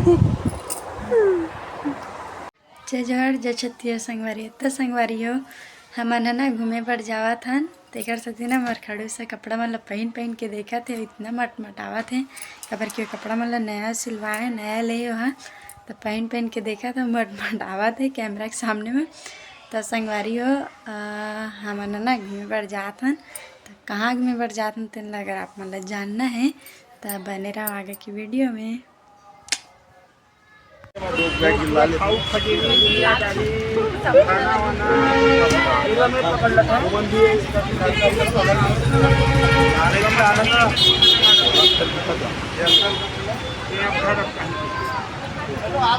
जय जोहर जय छत्तीस संगवारी। तो संगवारी हो हमन ना घूमे पर जावा थन तेकर सेती ना मोर खड़ू से कपड़ा मन ला पहन के देखा थे इतना मटमटावा थे काबर कि कपड़ा मन ला नया सिलवाए नया ले वहाँ तो पहन के देखा था मटमटावा थे कैमरा के सामने में। तो संगवारी हो हमन ना घूमे पर जाथन तो कहाँ घूमे पर जाथन तेन ला अगर आप मन ला जानना है तो बने रहो आगे की वीडियो में। आप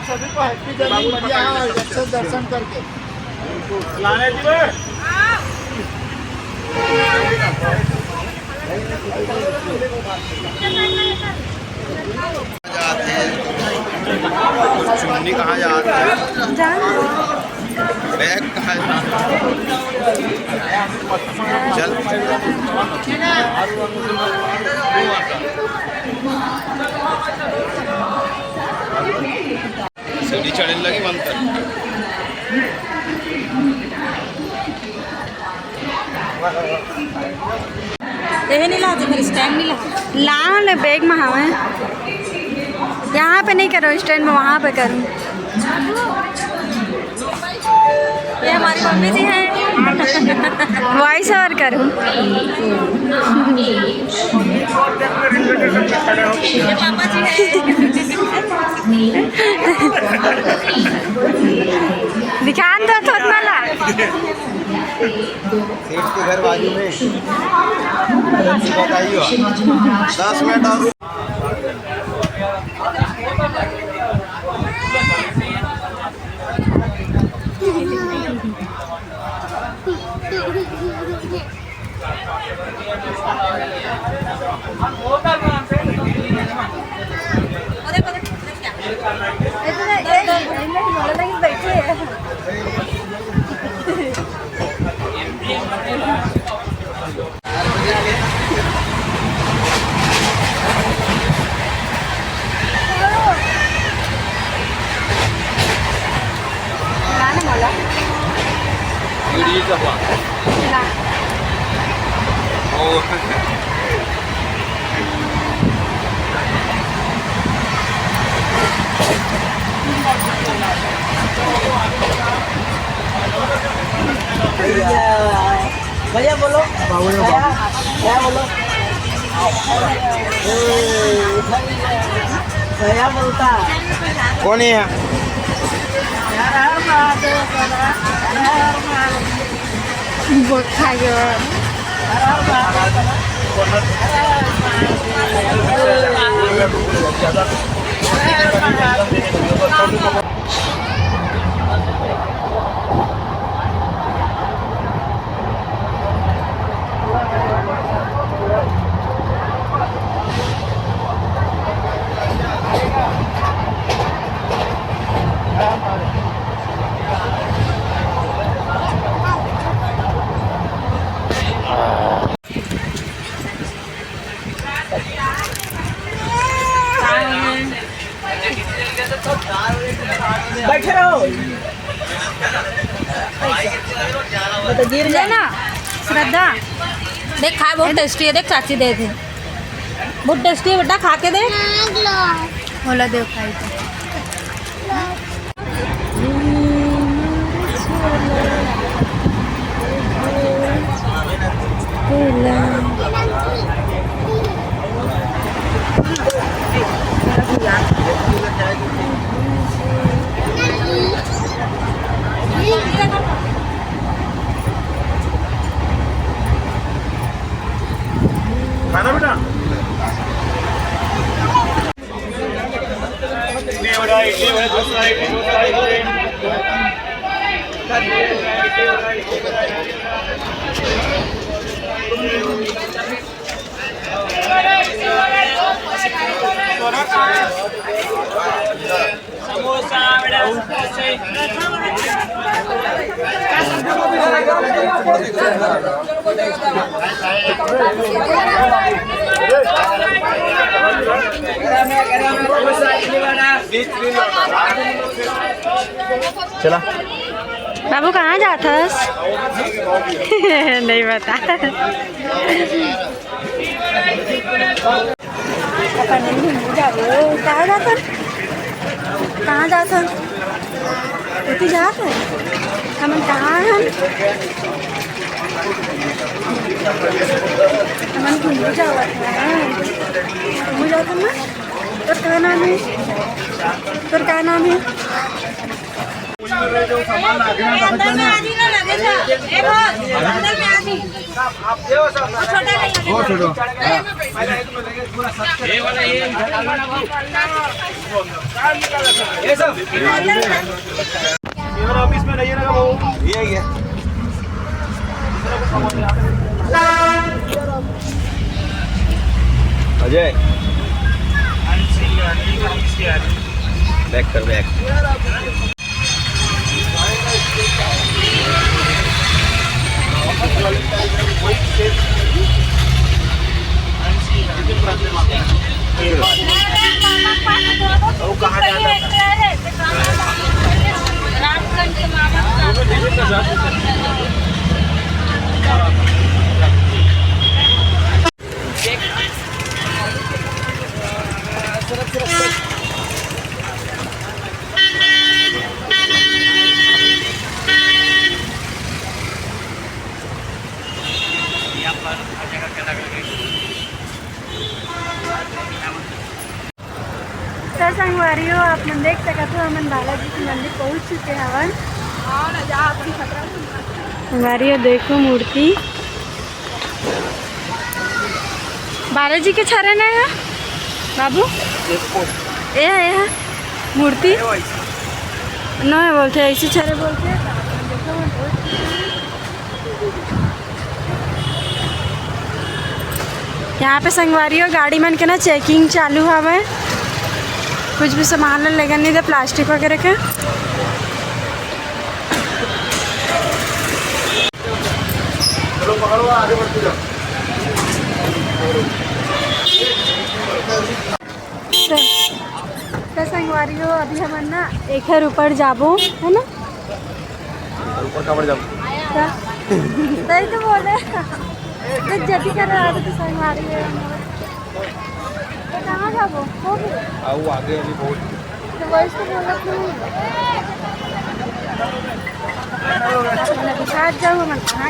सभी को हैप्पी जर्नी, बढ़िया अच्छे दर्शन करके लाने चुन्नी कहाँ जाते हैं, बैग कहाँ चल सीढ़ी चढ़ने लगी बनता नहीं ला तो स्टैंड नहीं ला ना बैग में हवा यहाँ पे नहीं करो स्टैंड में वहाँ पे करूँ। ये हमारी मम्मी जी हैं वॉइस ओवर करूँ। ये पापा जी हैं दिखान दो तो ला सेठ के घर बाजू में बताइए 10 मिनट और भैया बोलो क्या बोलो भैया बोलता कौन है बैठे रहो तो गिर जाए ना। श्रद्धा देख खाए बहुत टेस्टी है, देख चाची दे थे बहुत टेस्टी है बेटा खा के दे बोला दे खाई खाना बेटा समोसा चला बाबू कहाँ जाता नहीं बता। कहाँ जाता कहाँ जाता तू जाता हम कहाँ हैं हम घूमने जावा घूमने जाता ना। तोर क्या नाम है तोर क्या नाम है। अंदर में आधी ना लगे था ए बहुत अंदर में आधी आप देव सब छोटा नहीं वो छोड़ो ये वाला ये सब मेरा ऑफिस में नहीं रहेगा वो ये है अजय बैक कर बैक तो संगवारी हो आप मन देख सकते हो हम बालाजी के मंदिर पहुंच चुके हवन। संगवारी हो देखो मूर्ति बालाजी के चरण है बाबू ये मूर्ति न बोलते ऐसे छरे बोलते यहाँ पे संगवारी हो गाड़ी मन के ना चेकिंग चालू हवे कुछ भी सामान लगन नहीं दे प्लास्टिक वगैरह के। चलो पकड़ो आगे बढ़ते जाओ तो संगवारी हो अभी हम ना एक ऊपर जाबो है ना ऊपर कमर जाओ नहीं तो बोले जल्दी कर रहा तो संगवारी है तो कहाँ जाबो हो गए आओ आगे अभी बहुत तो वही तो बोला क्यों साथ जाओ मैं कहाँ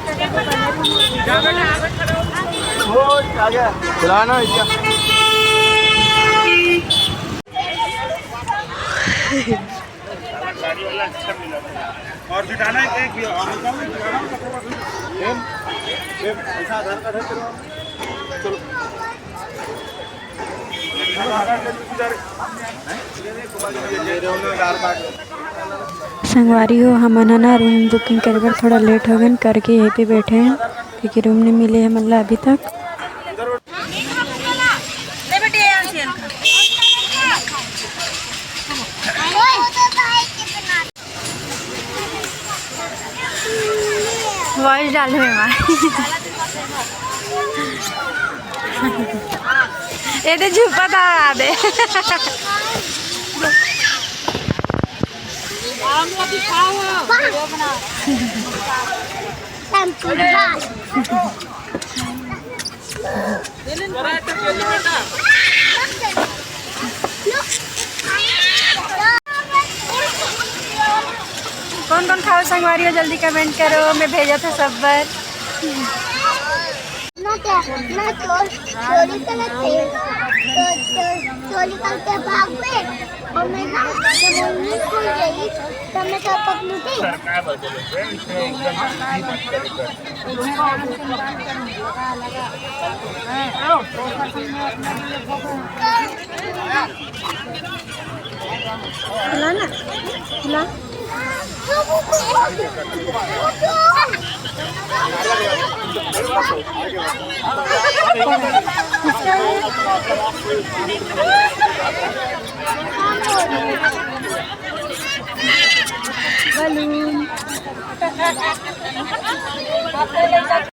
आ गया चलाना इसका और जुटाना है एक ऐसा आधार कार्ड है चलो संगवारी हो हम ना रूम बुकिंग करे पर थोड़ा लेट हो गए करके यहीं पे बैठे हैं क्योंकि रूम नहीं मिले है मतलब अभी तक। वॉइस डालो ये तो झुपा था दे कौन कौन खाओ संगवारी हो जल्दी कमेंट करो मैं भेजा था सब बार। मैं चोरी करके भाग गए और मैं ना मम्मी स्कूल गई तो मैं तो पकड़ू थी खिला ना खिला बलून